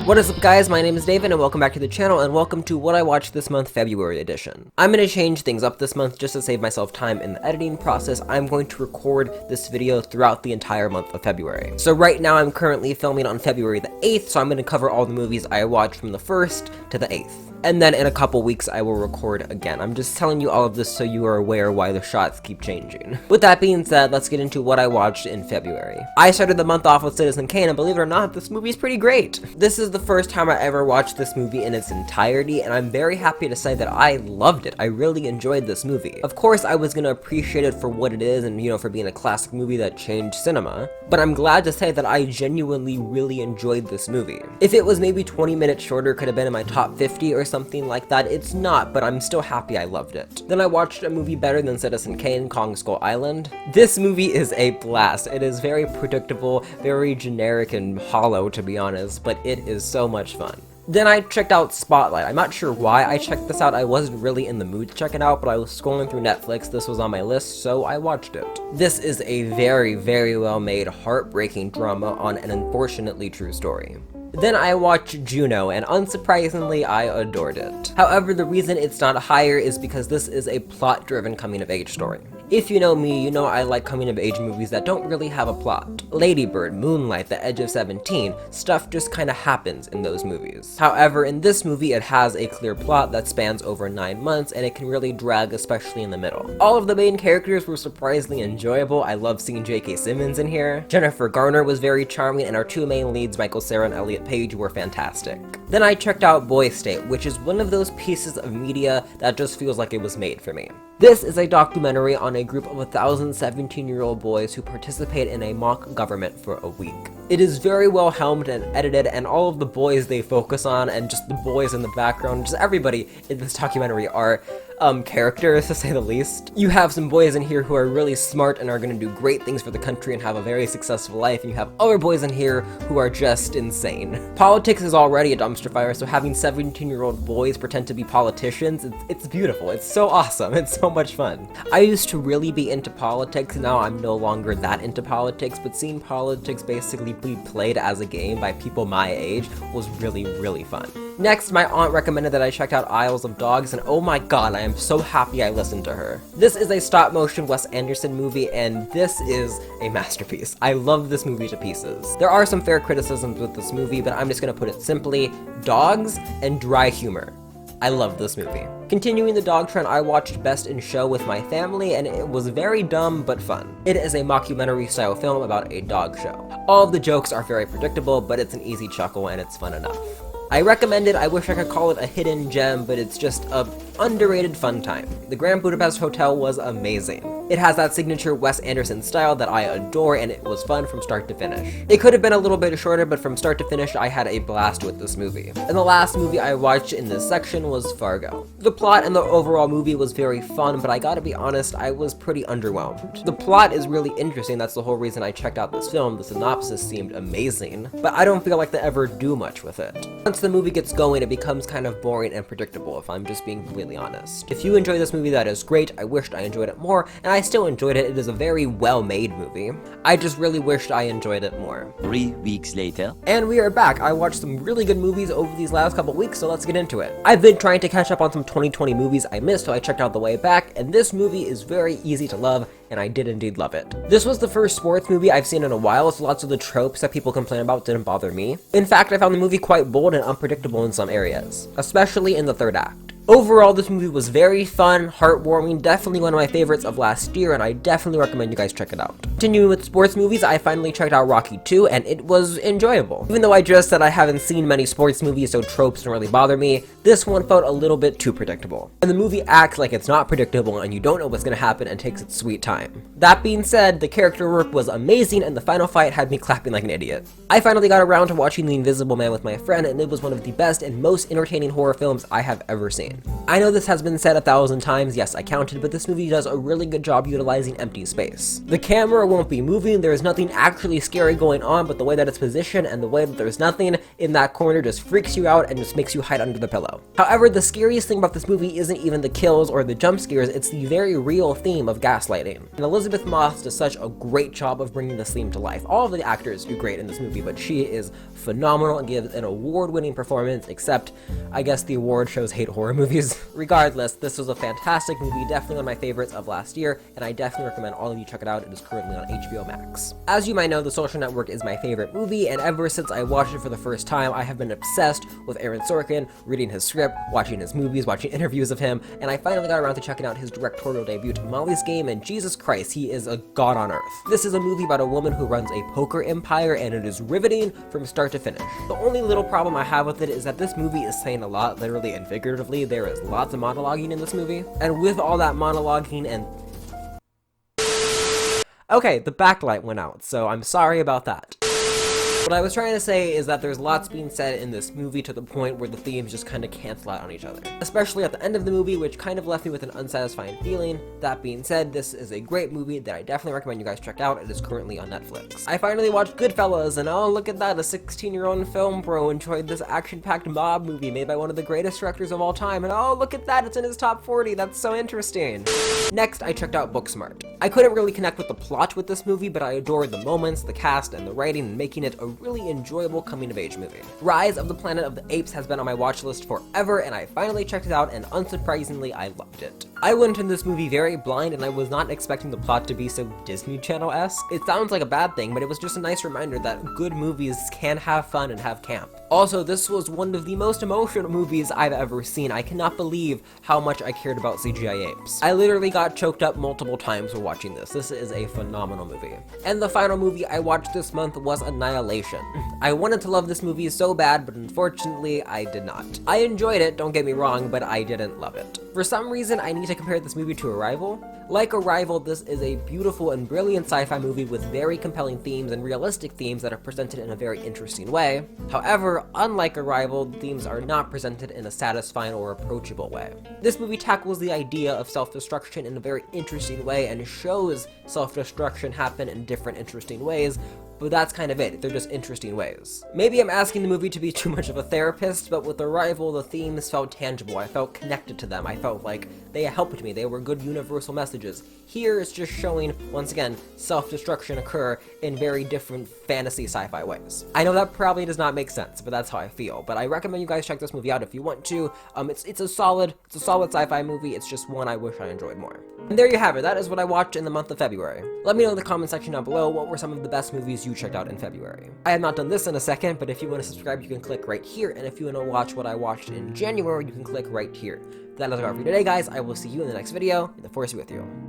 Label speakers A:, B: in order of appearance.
A: What is up guys, my name is David and welcome back to the channel and welcome to What I Watched This Month February edition. I'm going to change things up this month just to save myself time in the editing process. I'm going to record this video throughout the entire month of February. So right now I'm currently filming on February the 8th, so I'm going to cover all the movies I watched from the 1st to the 8th. And then in a couple weeks I will record again. I'm just telling you all of this so you are aware why the shots keep changing. With that being said, let's get into what I watched in February. I started the month off with Citizen Kane, and believe it or not, this movie is pretty great. This is the first time I ever watched this movie in its entirety, and I'm very happy to say that I loved it. I really enjoyed this movie. Of course, I was gonna appreciate it for what it is and, you know, for being a classic movie that changed cinema, but I'm glad to say that I genuinely really enjoyed this movie. If it was maybe 20 minutes shorter, could have been in my top 50 or something like that. It's not, but I'm still happy I loved it. Then I watched a movie better than Citizen Kane, Kong Skull Island. This movie is a blast. It is very predictable, very generic and hollow to be honest, but it is so much fun. Then I checked out Spotlight. I'm not sure why I checked this out. I wasn't really in the mood to check it out, but I was scrolling through Netflix. This was on my list, so I watched it. This is a very, very well made, heartbreaking drama on an unfortunately true story. Then I watched Juno, and unsurprisingly, I adored it. However, the reason it's not higher is because this is a plot-driven coming-of-age story. If you know me, you know I like coming-of-age movies that don't really have a plot. Lady Bird, Moonlight, The Edge of 17, stuff just kinda happens in those movies. However, in this movie, it has a clear plot that spans over 9 months, and it can really drag, especially in the middle. All of the main characters were surprisingly enjoyable. I love seeing J.K. Simmons in here. Jennifer Garner was very charming, and our two main leads, Michael Cera and Elliot Page, were fantastic. Then I checked out Boy State, which is one of those pieces of media that just feels like it was made for me. This is a documentary on a group of 1,000 17-year-old boys who participate in a mock government for a week. It is very well helmed and edited, and all of the boys they focus on, and just the boys in the background, just everybody in this documentary are characters, to say the least. You have some boys in here who are really smart and are gonna do great things for the country and have a very successful life, and you have other boys in here who are just insane. Politics is already a dumpster fire, so having 17-year-old boys pretend to be politicians, it's beautiful. It's so awesome. It's so much fun. I used to really be into politics. Now I'm no longer that into politics, but seeing politics basically be played as a game by people my age was really, really fun. Next, my aunt recommended that I check out Isles of Dogs, and oh my god, I am so happy I listened to her. This is a stop-motion Wes Anderson movie, and this is a masterpiece. I love this movie to pieces. There are some fair criticisms with this movie, but I'm just gonna put it simply, dogs and dry humor. I love this movie. Continuing the dog trend, I watched Best in Show with my family, and it was very dumb but fun. It is a mockumentary-style film about a dog show. All of the jokes are very predictable, but it's an easy chuckle and it's fun enough. I recommend it. I wish I could call it a hidden gem, but it's just a underrated fun time. The Grand Budapest Hotel was amazing. It has that signature Wes Anderson style that I adore, and it was fun from start to finish. It could have been a little bit shorter, but from start to finish, I had a blast with this movie. And the last movie I watched in this section was Fargo. The plot and the overall movie was very fun, but I gotta be honest, I was pretty underwhelmed. The plot is really interesting. That's the whole reason I checked out this film. The synopsis seemed amazing, but I don't feel like they ever do much with it. Once the movie gets going, it becomes kind of boring and predictable, if I'm just being completely honest. If you enjoy this movie, that is great. I wished I enjoyed it more, and I still enjoyed it. It is a very well-made movie. I just really wished I enjoyed it more.
B: 3 weeks later.
A: And we are back. I watched some really good movies over these last couple weeks, so let's get into it. I've been trying to catch up on some 2020 movies I missed, so I checked out The Way Back, and this movie is very easy to love, and I did indeed love it. This was the first sports movie I've seen in a while, so lots of the tropes that people complain about didn't bother me. In fact, I found the movie quite bold and unpredictable in some areas, especially in the third act. Overall, this movie was very fun, heartwarming, definitely one of my favorites of last year, and I definitely recommend you guys check it out. Continuing with sports movies, I finally checked out Rocky 2, and it was enjoyable. Even though I just said I haven't seen many sports movies, so tropes don't really bother me, this one felt a little bit too predictable. And the movie acts like it's not predictable, and you don't know what's gonna happen, and takes its sweet time. That being said, the character work was amazing, and the final fight had me clapping like an idiot. I finally got around to watching The Invisible Man with my friend, and it was one of the best and most entertaining horror films I have ever seen. screen. I know this has been said 1,000 times, yes I counted, but this movie does a really good job utilizing empty space. The camera won't be moving, there is nothing actually scary going on, but the way that it's positioned and the way that there's nothing in that corner just freaks you out and just makes you hide under the pillow. However, the scariest thing about this movie isn't even the kills or the jump scares, it's the very real theme of gaslighting. And Elizabeth Moss does such a great job of bringing this theme to life. All of the actors do great in this movie, but she is phenomenal and gives an award-winning performance, except I guess the award shows hate horror movies. Regardless, this was a fantastic movie, definitely one of my favorites of last year, and I definitely recommend all of you check it out. It is currently on HBO Max. As you might know, The Social Network is my favorite movie, and ever since I watched it for the first time, I have been obsessed with Aaron Sorkin, reading his script, watching his movies, watching interviews of him, and I finally got around to checking out his directorial debut, Molly's Game, and Jesus Christ, he is a god on earth. This is a movie about a woman who runs a poker empire, and it is riveting from start to finish. The only little problem I have with it is that this movie is saying a lot, literally and figuratively. There is lots of monologuing in this movie, and with all that monologuing and... Okay, the backlight went out, so I'm sorry about that. What I was trying to say is that there's lots being said in this movie to the point where the themes just kind of cancel out on each other. Especially at the end of the movie, which kind of left me with an unsatisfying feeling. That being said, this is a great movie that I definitely recommend you guys check out. It is currently on Netflix. I finally watched Goodfellas, and oh look at that, a 16-year-old film bro enjoyed this action-packed mob movie made by one of the greatest directors of all time, and oh look at that, it's in his top 40, that's so interesting. Next, I checked out Booksmart. I couldn't really connect with the plot with this movie, but I adored the moments, the cast, and the writing, and making it a really enjoyable coming-of-age movie. Rise of the Planet of the Apes has been on my watch list forever, and I finally checked it out, and unsurprisingly, I loved it. I went into this movie very blind, and I was not expecting the plot to be so Disney Channel-esque. It sounds like a bad thing, but it was just a nice reminder that good movies can have fun and have camp. Also, this was one of the most emotional movies I've ever seen. I cannot believe how much I cared about CGI apes. I literally got choked up multiple times while watching this. This is a phenomenal movie. And the final movie I watched this month was Annihilation. I wanted to love this movie so bad, but unfortunately, I did not. I enjoyed it, don't get me wrong, but I didn't love it. For some reason, I need to compare this movie to Arrival. Like Arrival, this is a beautiful and brilliant sci-fi movie with very compelling themes and realistic themes that are presented in a very interesting way. However, unlike Arrival, the themes are not presented in a satisfying or approachable way. This movie tackles the idea of self-destruction in a very interesting way and shows self-destruction happen in different interesting ways, but that's kind of it. They're just interesting ways. Maybe I'm asking the movie to be too much of a therapist, but with Arrival, the themes felt tangible. I felt connected to them. I felt like they helped me. They were good universal messages. Here, it's just showing, once again, self-destruction occur in very different fantasy sci-fi ways. I know that probably does not make sense, but that's how I feel. But I recommend you guys check this movie out if you want to. It's a solid sci-fi movie. It's just one I wish I enjoyed more. And there you have it. That is what I watched in the month of February. Let me know in the comment section down below what were some of the best movies you checked out in February. I have not done this in a second, but if you want to subscribe, you can click right here, and if you want to watch what I watched in January, you can click right here. That is all for today, guys. I will see you in the next video. May the Force be with you.